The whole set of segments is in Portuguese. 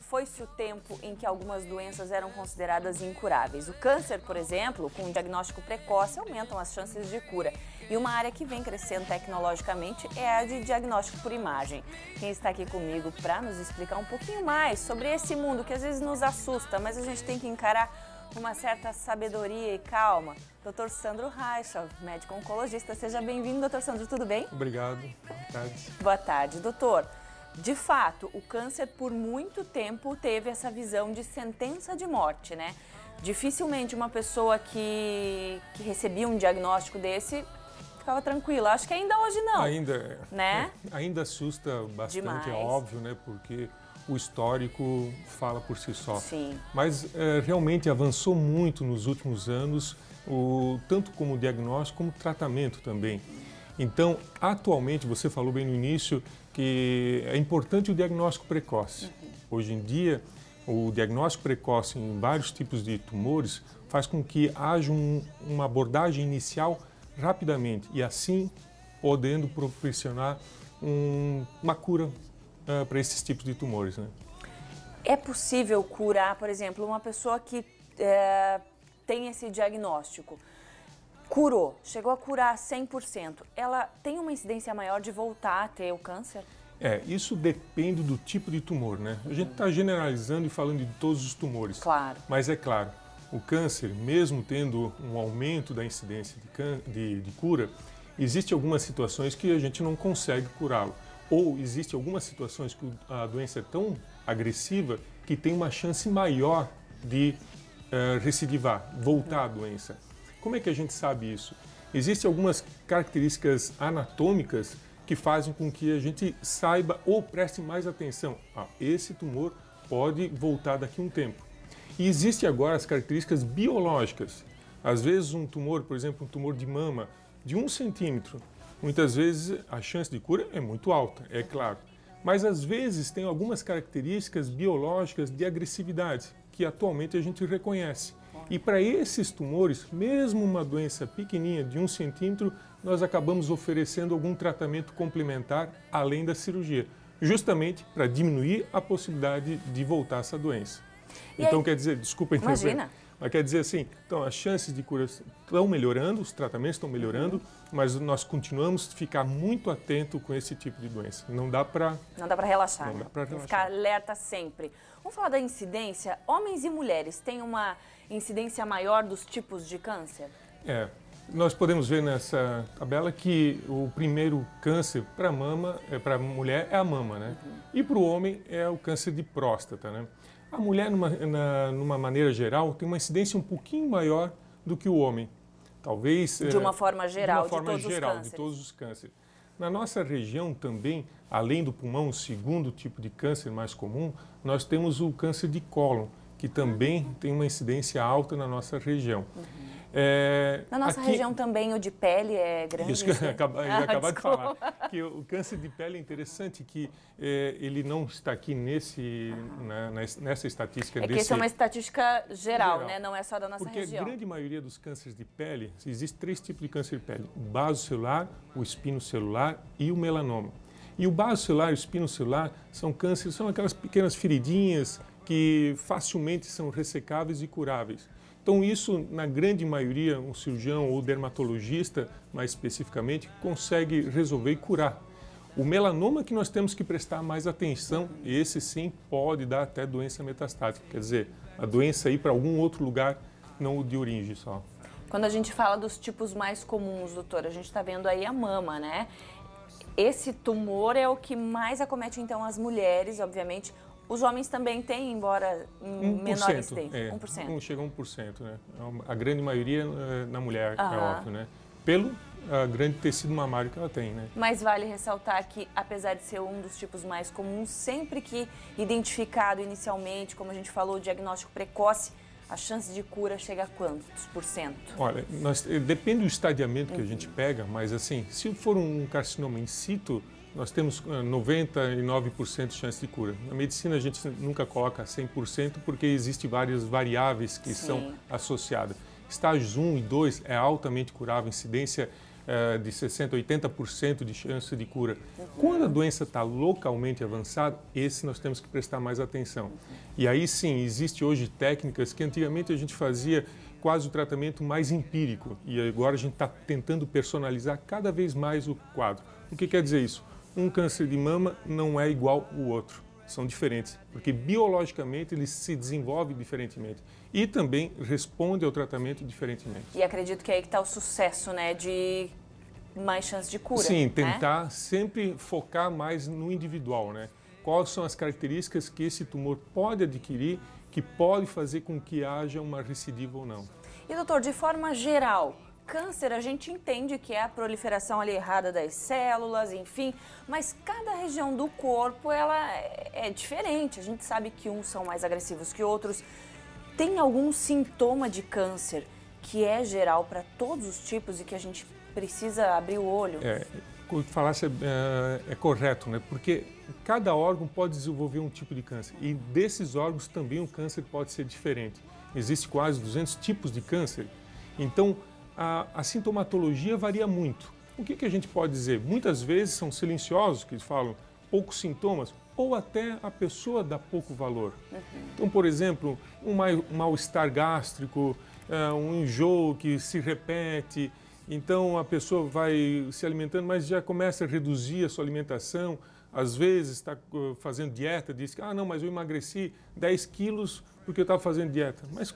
foi-se o tempo em que algumas doenças eram consideradas incuráveis. O câncer, por exemplo, com um diagnóstico precoce, aumentam as chances de cura. E uma área que vem crescendo tecnologicamente é a de diagnóstico por imagem. Quem está aqui comigo para nos explicar um pouquinho mais sobre esse mundo que às vezes nos assusta, mas a gente tem que encarar com uma certa sabedoria e calma. Dr. Sandro Reichel, médico oncologista. Seja bem-vindo, doutor Sandro, tudo bem? Obrigado, boa tarde. Boa tarde, doutor. De fato, o câncer por muito tempo teve essa visão de sentença de morte, né? Dificilmente uma pessoa que recebia um diagnóstico desse ficava tranquila. Acho que ainda hoje não. Ainda, né? Ainda assusta bastante, Demais. É óbvio, né? Porque o histórico fala por si só. Sim. Mas realmente avançou muito nos últimos anos, tanto como diagnóstico como tratamento também. Então, atualmente, você falou bem no início que é importante o diagnóstico precoce. Hoje em dia, o diagnóstico precoce em vários tipos de tumores faz com que haja uma abordagem inicial rapidamente e assim podendo proporcionar uma cura para esses tipos de tumores, né? É possível curar, por exemplo, uma pessoa que tem esse diagnóstico, curou, chegou a curar 100%, ela tem uma incidência maior de voltar a ter o câncer? Isso depende do tipo de tumor, né? A gente está generalizando e falando de todos os tumores. Claro. Mas é claro, o câncer, mesmo tendo um aumento da incidência de cura, existem algumas situações que a gente não consegue curá-lo. Ou existem algumas situações que a doença é tão agressiva que tem uma chance maior de recidivar, voltar à doença. Como é que a gente sabe isso? Existem algumas características anatômicas que fazem com que a gente saiba ou preste mais atenção. Esse tumor pode voltar daqui a um tempo. E existem agora as características biológicas. Às vezes um tumor, por exemplo, um tumor de mama de 1 centímetro, muitas vezes a chance de cura é muito alta, é claro. Mas às vezes tem algumas características biológicas de agressividade que atualmente a gente reconhece. E para esses tumores, mesmo uma doença pequenininha de 1 centímetro, nós acabamos oferecendo algum tratamento complementar além da cirurgia, justamente para diminuir a possibilidade de voltar essa doença. Então quer dizer, desculpa interromper, mas quer dizer assim, então as chances de cura estão melhorando, os tratamentos estão melhorando, mas nós continuamos a ficar muito atento com esse tipo de doença. Não dá para relaxar. Não dá para relaxar. Tem que ficar alerta sempre. Vamos falar da incidência. Homens e mulheres têm uma incidência maior dos tipos de câncer? Nós podemos ver nessa tabela que o primeiro câncer para a mulher é a mama, né? E para o homem é o câncer de próstata, né? A mulher, numa maneira geral, tem uma incidência um pouquinho maior do que o homem. Talvez... De uma forma geral, de todos os cânceres. Na nossa região também, além do pulmão, o segundo tipo de câncer mais comum, nós temos o câncer de cólon, que também tem uma incidência alta na nossa região. Na nossa região também o de pele é grande? Isso que eu ia acabar de falar. Que o câncer de pele é interessante que ele não está aqui nessa estatística. Que isso é uma estatística geral, né? Não é só da nossa região. Porque a grande maioria dos cânceres de pele, existem 3 tipos de câncer de pele. O basocelular, o espinocelular e o melanoma. E o basocelular e o espinocelular são cânceres, são aquelas pequenas feridinhas que facilmente são ressecáveis e curáveis. Então isso, na grande maioria, um cirurgião ou dermatologista, mais especificamente, consegue resolver e curar. O melanoma que nós temos que prestar mais atenção, esse sim pode dar até doença metastática, quer dizer, a doença ir para algum outro lugar, não de origem só. Quando a gente fala dos tipos mais comuns, doutor, a gente está vendo aí a mama, né? Esse tumor é o que mais acomete então as mulheres, obviamente. Os homens também têm, embora em menor incidência. 1%. Chega a 1%, né? A grande maioria na mulher, é óbvio, né? Pelo grande tecido mamário que ela tem, né? Mas vale ressaltar que, apesar de ser um dos tipos mais comuns, sempre que identificado inicialmente, como a gente falou, o diagnóstico precoce, a chance de cura chega a quantos por cento? Olha, depende do estadiamento que a gente pega, mas assim, se for um carcinoma in situ, nós temos 99% de chance de cura. Na medicina a gente nunca coloca 100% porque existem várias variáveis que são associadas. Estágios 1 e 2 é altamente curável, incidência de 60%, 80% de chance de cura. Quando a doença está localmente avançada, esse nós temos que prestar mais atenção. E aí sim, existe hoje técnicas que antigamente a gente fazia quase o tratamento mais empírico e agora a gente está tentando personalizar cada vez mais o quadro. O que quer dizer isso? Um câncer de mama não é igual ao outro, são diferentes, porque biologicamente eles se desenvolvem diferentemente e também respondem ao tratamento diferentemente. E acredito que é aí que está o sucesso, né, de mais chance de cura. Sim, tentar sempre focar mais no individual, né? Quais são as características que esse tumor pode adquirir que pode fazer com que haja uma recidiva ou não. E doutor, de forma geral, câncer a gente entende que é a proliferação ali errada das células, enfim, mas cada região do corpo ela é diferente. A gente sabe que uns são mais agressivos que outros. Tem algum sintoma de câncer que é geral para todos os tipos e que a gente precisa abrir o olho? O que falasse é correto, né? Porque cada órgão pode desenvolver um tipo de câncer e desses órgãos também o câncer pode ser diferente. Existem quase 200 tipos de câncer, então a sintomatologia varia muito. O que a gente pode dizer? Muitas vezes são silenciosos, que eles falam poucos sintomas, ou até a pessoa dá pouco valor. Então, por exemplo, um mal-estar gástrico, um enjoo que se repete. Então a pessoa vai se alimentando, mas já começa a reduzir a sua alimentação. Às vezes está fazendo dieta, diz que não, mas eu emagreci 10 quilos porque eu estava fazendo dieta. Mas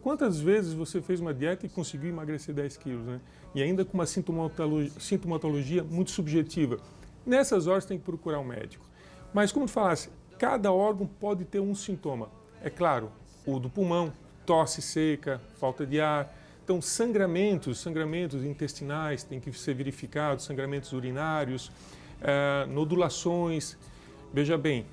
quantas vezes você fez uma dieta e conseguiu emagrecer 10 quilos, né? E ainda com uma sintomatologia muito subjetiva. Nessas horas tem que procurar um médico. Mas como tu falasse, cada órgão pode ter um sintoma. É claro, o do pulmão, tosse seca, falta de ar. Então, sangramentos intestinais têm que ser verificados, sangramentos urinários, nodulações. Veja bem,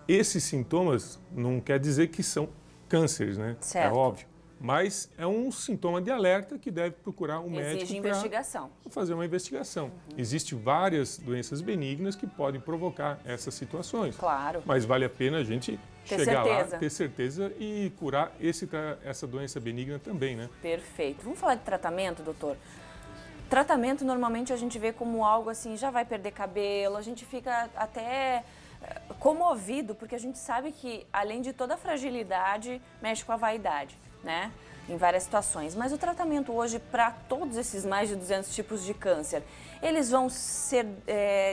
esses sintomas não quer dizer que são cânceres, né? Certo. É óbvio. Mas é um sintoma de alerta que deve procurar um médico investigação. Para fazer uma investigação. Existem várias doenças benignas que podem provocar essas situações. Claro. Mas vale a pena a gente chegar lá, ter certeza e curar essa doença benigna também, né? Perfeito. Vamos falar de tratamento, doutor? Tratamento, normalmente, a gente vê como algo assim, já vai perder cabelo, a gente fica até comovido, porque a gente sabe que, além de toda a fragilidade, mexe com a vaidade, né? Em várias situações. Mas o tratamento hoje, para todos esses mais de 200 tipos de câncer, eles vão ser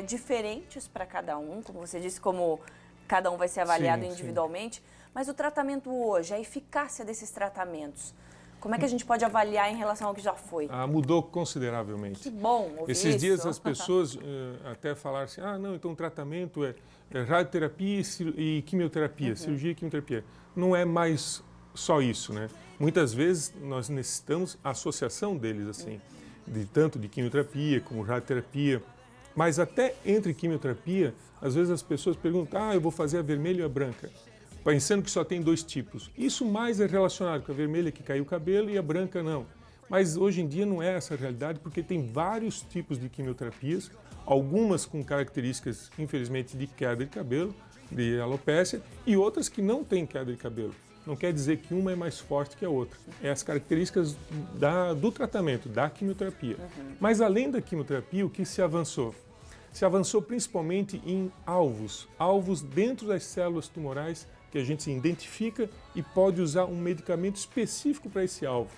diferentes para cada um, como você disse, como cada um vai ser avaliado individualmente. Mas o tratamento hoje, a eficácia desses tratamentos, como é que a gente pode avaliar em relação ao que já foi? Mudou consideravelmente. Que bom ouvir Esses isso. dias as pessoas até falaram assim, não, então o tratamento é radioterapia e quimioterapia, cirurgia e quimioterapia. Não é mais só isso, né? Muitas vezes nós necessitamos a associação deles, assim, tanto de quimioterapia como radioterapia. Mas até entre quimioterapia, às vezes as pessoas perguntam, eu vou fazer a vermelha e a branca, pensando que só tem 2 tipos. Isso mais é relacionado com a vermelha que caiu o cabelo e a branca não. Mas hoje em dia não é essa a realidade, porque tem vários tipos de quimioterapias, algumas com características, infelizmente, de queda de cabelo, de alopécia, e outras que não têm queda de cabelo. Não quer dizer que uma é mais forte que a outra. É as características do tratamento, da quimioterapia. Mas além da quimioterapia, o que se avançou? Se avançou principalmente em alvos dentro das células tumorais que a gente identifica e pode usar um medicamento específico para esse alvo.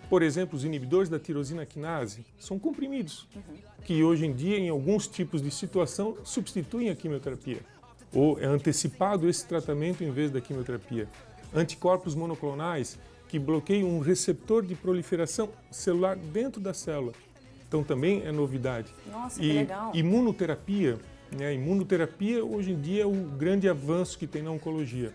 Por exemplo, os inibidores da tirosina quinase são comprimidos, que hoje em dia, em alguns tipos de situação, substituem a quimioterapia. Ou é antecipado esse tratamento em vez da quimioterapia. Anticorpos monoclonais que bloqueiam um receptor de proliferação celular dentro da célula. Então também é novidade. Nossa, que legal. Imunoterapia, imunoterapia hoje em dia é o grande avanço que tem na oncologia.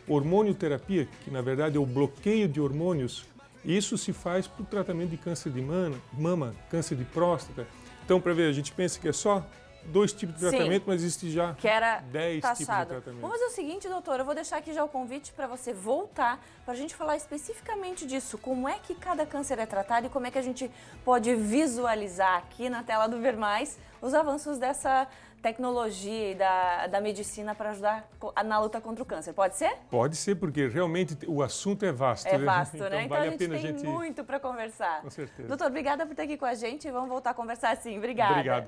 Hormonioterapia, que na verdade é o bloqueio de hormônios, isso se faz para o tratamento de câncer de mama, câncer de próstata. Então, para ver, a gente pensa que é só 2 tipos de tratamento, mas existe já 10 tipos de tratamento. Vamos fazer o seguinte, doutor, eu vou deixar aqui já o convite para você voltar, para a gente falar especificamente disso, como é que cada câncer é tratado e como é que a gente pode visualizar aqui na tela do Ver Mais os avanços tecnologia e da medicina para ajudar na luta contra o câncer. Pode ser? Pode ser, porque realmente o assunto é vasto. É vasto, então, né? Então vale a gente tem muito para conversar. Com certeza. Doutor, obrigada por estar aqui com a gente. Vamos voltar a conversar sim. Obrigada. Obrigado.